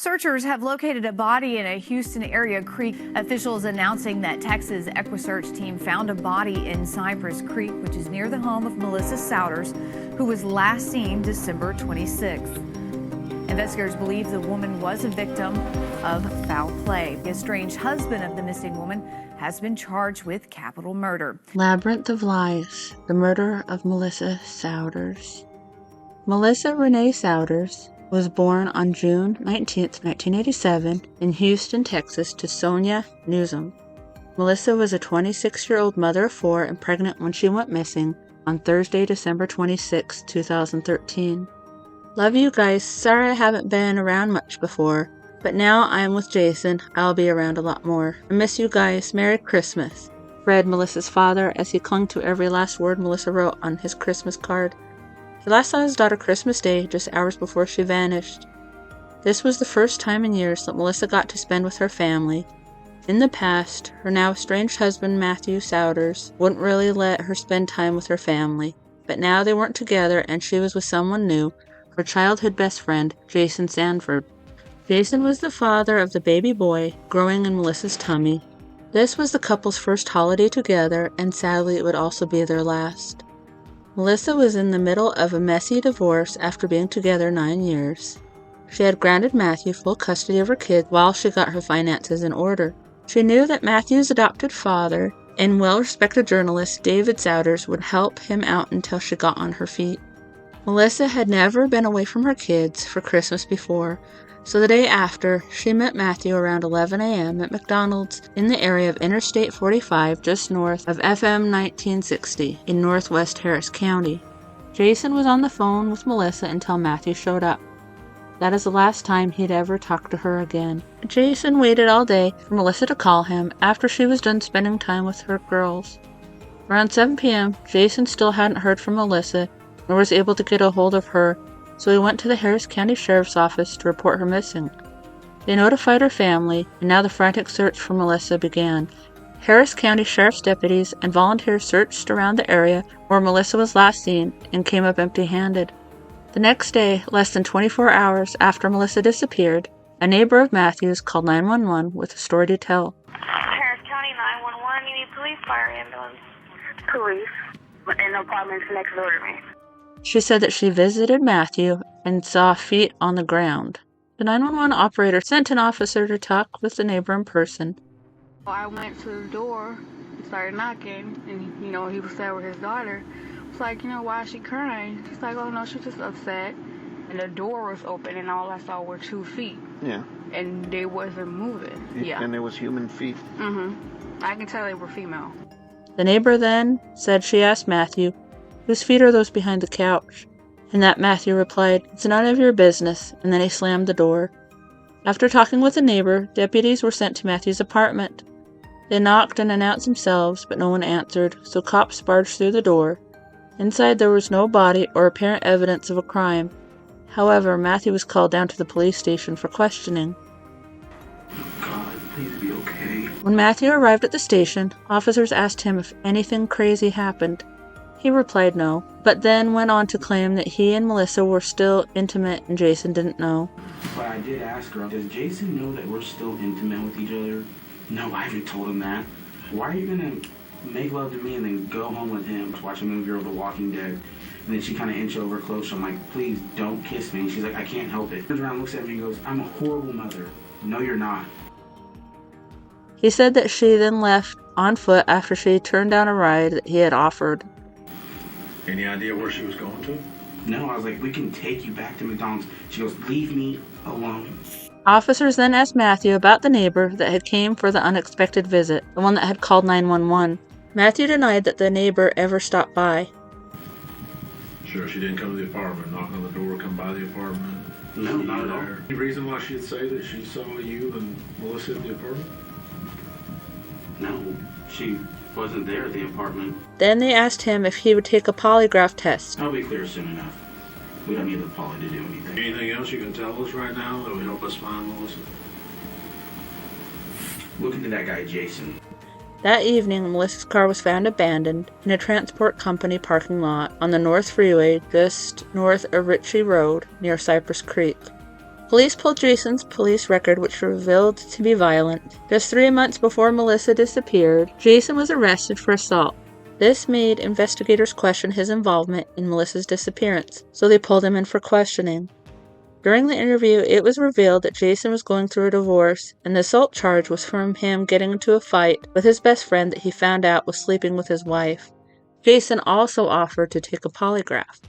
Searchers have located a body in a Houston area creek. Officials announcing that Texas EquiSearch team found a body in Cypress Creek, which is near the home of Melissa Sowders, who was last seen December 26th. Investigators believe the woman was a victim of foul play. The estranged husband of the missing woman has been charged with capital murder. Labyrinth of Lies, the murder of Melissa Sowders. Melissa Rene Sowders was born on June 19, 1987 in Houston, Texas to Sonia Newsom. Melissa was a 26-year-old mother of 4 and pregnant when she went missing on Thursday, December 26, 2013. Love you guys. Sorry I haven't been around much before, but now I am with Jason. I'll be around a lot more. I miss you guys. Merry Christmas. Fred, Melissa's father, as he clung to every last word Melissa wrote on his Christmas card. He last saw his daughter Christmas Day, just hours before she vanished. This was the first time in years that Melissa got to spend with her family. In the past, her now estranged husband Matthew Sowders wouldn't really let her spend time with her family, but now they weren't together and she was with someone new, her childhood best friend, Jason Sanford. Jason was the father of the baby boy growing in Melissa's tummy. This was the couple's first holiday together, and sadly it would also be their last. Melissa was in the middle of a messy divorce after being together 9 years. She had granted Matthew full custody of her kids while she got her finances in order. She knew that Matthew's adopted father and well-respected journalist David Sowders would help him out until she got on her feet. Melissa had never been away from her kids for Christmas before, so the day after, she met Matthew around 11 a.m. at McDonald's in the area of Interstate 45 just north of FM 1960 in northwest Harris County. Jason was on the phone with Melissa until Matthew showed up. That is the last time he'd ever talked to her again. Jason waited all day for Melissa to call him after she was done spending time with her girls. Around 7 p.m., Jason still hadn't heard from Melissa nor was able to get a hold of her, so he went to the Harris County Sheriff's Office to report her missing. They notified her family, and now the frantic search for Melissa began. Harris County Sheriff's deputies and volunteers searched around the area where Melissa was last seen and came up empty-handed. The next day, less than 24 hours after Melissa disappeared, a neighbor of Matthew's called 911 with a story to tell. Harris County 911, you need police, fire ambulance. Police, in the apartments next door to me. She said that she visited Matthew and saw feet on the ground. The 911 operator sent an officer to talk with the neighbor in person. I went to the door and started knocking, and, he was there with his daughter. I was like, why is she crying? She's like, oh, no, she's just upset. And the door was open, and all I saw were 2 feet. Yeah. And they wasn't moving. Yeah. And there was human feet. I can tell they were female. The neighbor then said she asked Matthew, "Whose feet are those behind the couch?" And that Matthew replied, "It's none of your business," and then he slammed the door. After talking with the neighbor, deputies were sent to Matthew's apartment. They knocked and announced themselves, but no one answered, so cops barged through the door. Inside there was no body or apparent evidence of a crime. However, Matthew was called down to the police station for questioning. God, please be okay. When Matthew arrived at the station, officers asked him if anything crazy happened. He replied no, but then went on to claim that he and Melissa were still intimate and Jason didn't know. But I did ask her, does Jason know that we're still intimate with each other? No, I haven't told him that. Why are you gonna make love to me and then go home with him, watch a movie or The Walking Dead? And then she kind of inched over closer. I'm like, please don't kiss me. And she's like, I can't help it. Turns around, looks at me and goes, I'm a horrible mother. No, you're not. He said that she then left on foot after she turned down a ride that he had offered. Any idea where she was going to? No, I was like, we can take you back to McDonald's. She goes, leave me alone. Officers then asked Matthew about the neighbor that had came for the unexpected visit, the one that had called 911. Matthew denied that the neighbor ever stopped by. Sure she didn't come to the apartment, knock on the door, come by the apartment? No, not at all. Any reason why she'd say that she saw you and Melissa at the apartment? No, she wasn't there at the apartment. Then they asked him if he would take a polygraph test. I'll be clear soon enough. We don't need the poly to do anything. Anything else you can tell us right now that would help us find Melissa? Look into that guy, Jason. That evening, Melissa's car was found abandoned in a transport company parking lot on the North Freeway just north of Ritchie Road near Cypress Creek. Police pulled Jason's police record, which revealed to be violent. Just 3 months before Melissa disappeared, Jason was arrested for assault. This made investigators question his involvement in Melissa's disappearance, so they pulled him in for questioning. During the interview, it was revealed that Jason was going through a divorce, and the assault charge was from him getting into a fight with his best friend that he found out was sleeping with his wife. Jason also offered to take a polygraph.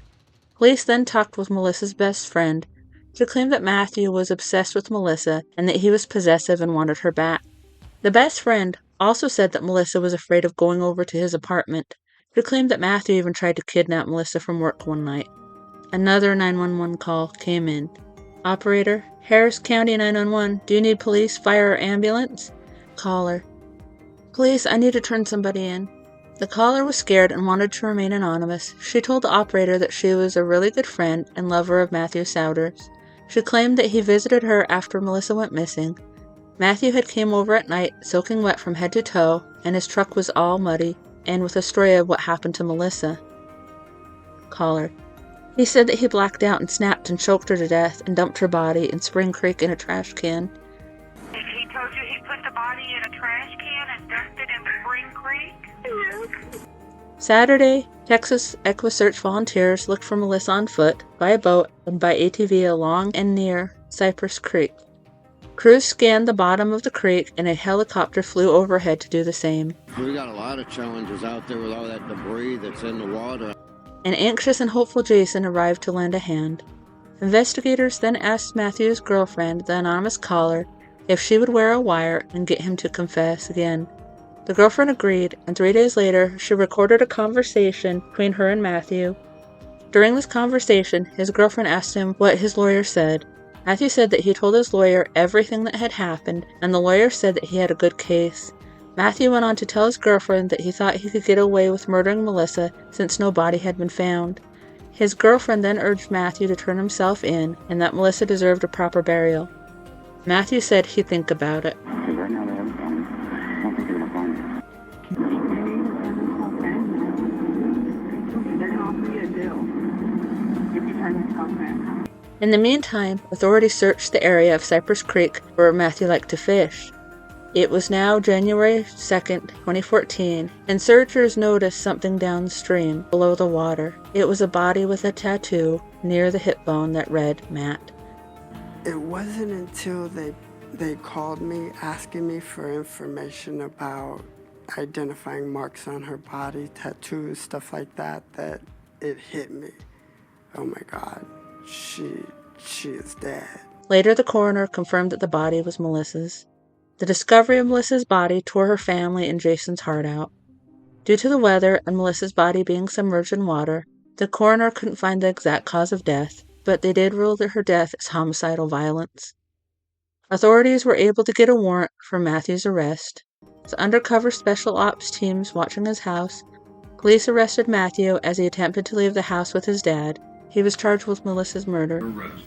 Police then talked with Melissa's best friend. She claimed that Matthew was obsessed with Melissa and that he was possessive and wanted her back. The best friend also said that Melissa was afraid of going over to his apartment. She claimed that Matthew even tried to kidnap Melissa from work one night. Another 911 call came in. Operator, Harris County 911, do you need police, fire, or ambulance? Caller, police, I need to turn somebody in. The caller was scared and wanted to remain anonymous. She told the operator that she was a really good friend and lover of Matthew Sowders. She claimed that he visited her after Melissa went missing. Matthew had came over at night, soaking wet from head to toe, and his truck was all muddy, and with a story of what happened to Melissa. Caller, he said that he blacked out and snapped and choked her to death and dumped her body in Spring Creek in a trash can. He told you he put the body in a trash can and dumped it in Spring Creek? Yes. Saturday, Texas EquuSearch volunteers looked for Melissa on foot, by a boat, and by ATV along and near Cypress Creek. Crews scanned the bottom of the creek, and a helicopter flew overhead to do the same. We got a lot of challenges out there with all that debris that's in the water. An anxious and hopeful Jason arrived to lend a hand. Investigators then asked Matthew's girlfriend, the anonymous caller, if she would wear a wire and get him to confess again. The girlfriend agreed, and 3 days later, she recorded a conversation between her and Matthew. During this conversation, his girlfriend asked him what his lawyer said. Matthew said that he told his lawyer everything that had happened, and the lawyer said that he had a good case. Matthew went on to tell his girlfriend that he thought he could get away with murdering Melissa since no body had been found. His girlfriend then urged Matthew to turn himself in, and that Melissa deserved a proper burial. Matthew said he'd think about it. In the meantime, authorities searched the area of Cypress Creek where Matthew liked to fish. It was now January 2nd, 2014, and searchers noticed something downstream, below the water. It was a body with a tattoo near the hip bone that read, Matt. It wasn't until they called me asking me for information about identifying marks on her body, tattoos, stuff like that, that it hit me. Oh my God, she is dead. Later, the coroner confirmed that the body was Melissa's. The discovery of Melissa's body tore her family and Jason's heart out. Due to the weather and Melissa's body being submerged in water, the coroner couldn't find the exact cause of death, but they did rule that her death as homicidal violence. Authorities were able to get a warrant for Matthew's arrest. With undercover special ops teams watching his house, police arrested Matthew as he attempted to leave the house with his dad. He was charged with Melissa's murder. Arrest.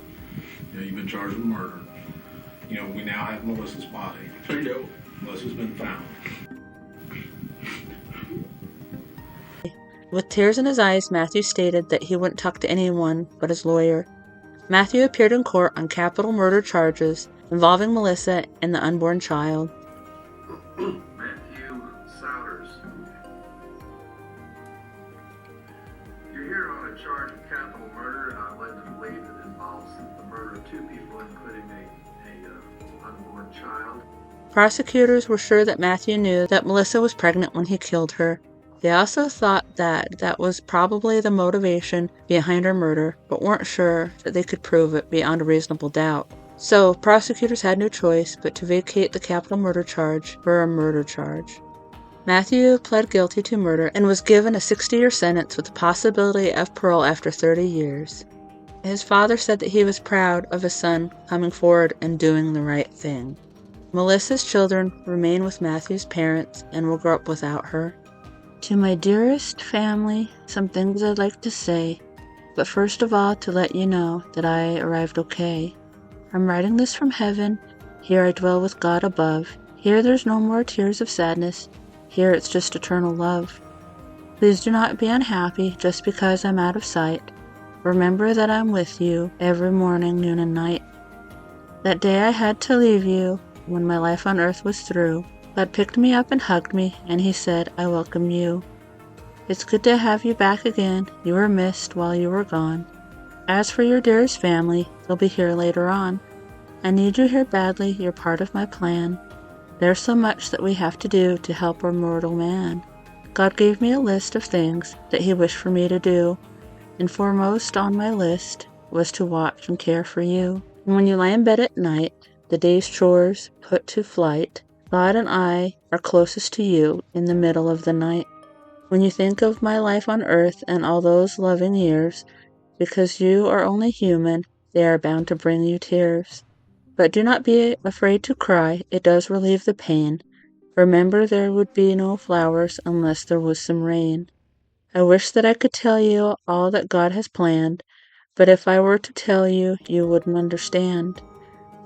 You've been charged with murder. We now have Melissa's body. Melissa's been found. With tears in his eyes, Matthew stated that he wouldn't talk to anyone but his lawyer. Matthew appeared in court on capital murder charges involving Melissa and the unborn child. Matthew Sowders. You're here on a charge of capital murder, and I'm led to believe it involves the murder of 2 people, including a unborn child. Prosecutors were sure that Matthew knew that Melissa was pregnant when he killed her. They also thought that was probably the motivation behind her murder, but weren't sure that they could prove it beyond a reasonable doubt. So, prosecutors had no choice but to vacate the capital murder charge for a murder charge. Matthew pled guilty to murder and was given a 60-year sentence with the possibility of parole after 30 years. His father said that he was proud of his son coming forward and doing the right thing. Melissa's children remain with Matthew's parents and will grow up without her. To my dearest family, some things I'd like to say, but first of all to let you know that I arrived okay. I'm writing this from heaven. Here I dwell with God above. Here there's no more tears of sadness. Here it's just eternal love. Please do not be unhappy just because I'm out of sight. Remember that I'm with you every morning, noon, and night. That day I had to leave you, when my life on earth was through. God picked me up and hugged me, and he said, I welcome you. It's good to have you back again. You were missed while you were gone. As for your dearest family, they'll be here later on. I need you here badly, you're part of my plan. There's so much that we have to do to help our mortal man. God gave me a list of things that he wished for me to do, and foremost on my list was to watch and care for you. And when you lie in bed at night, the day's chores put to flight, God and I are closest to you in the middle of the night. When you think of my life on earth and all those loving years, because you are only human, they are bound to bring you tears. But do not be afraid to cry, it does relieve the pain. Remember there would be no flowers unless there was some rain. I wish that I could tell you all that God has planned, but if I were to tell you, you wouldn't understand.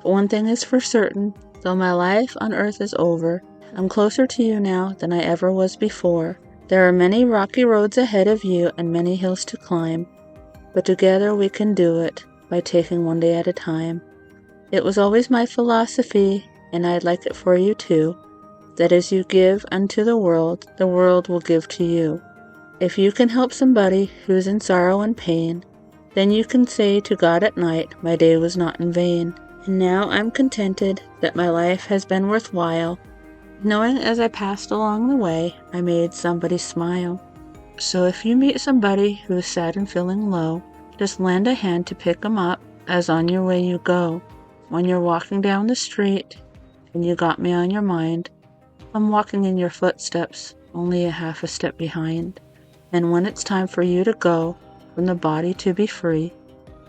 But one thing is for certain, though my life on earth is over, I'm closer to you now than I ever was before. There are many rocky roads ahead of you and many hills to climb, but together we can do it by taking one day at a time. It was always my philosophy, and I'd like it for you too, that as you give unto the world will give to you. If you can help somebody who's in sorrow and pain, then you can say to God at night, my day was not in vain. And now I'm contented that my life has been worthwhile, knowing as I passed along the way, I made somebody smile. So if you meet somebody who is sad and feeling low, just lend a hand to pick 'em up as on your way you go. When you're walking down the street and you got me on your mind, I'm walking in your footsteps, only a half a step behind. And when it's time for you to go, from the body to be free,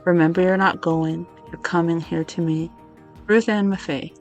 remember you're not going, you're coming here to me. Ruth Ann Maffei.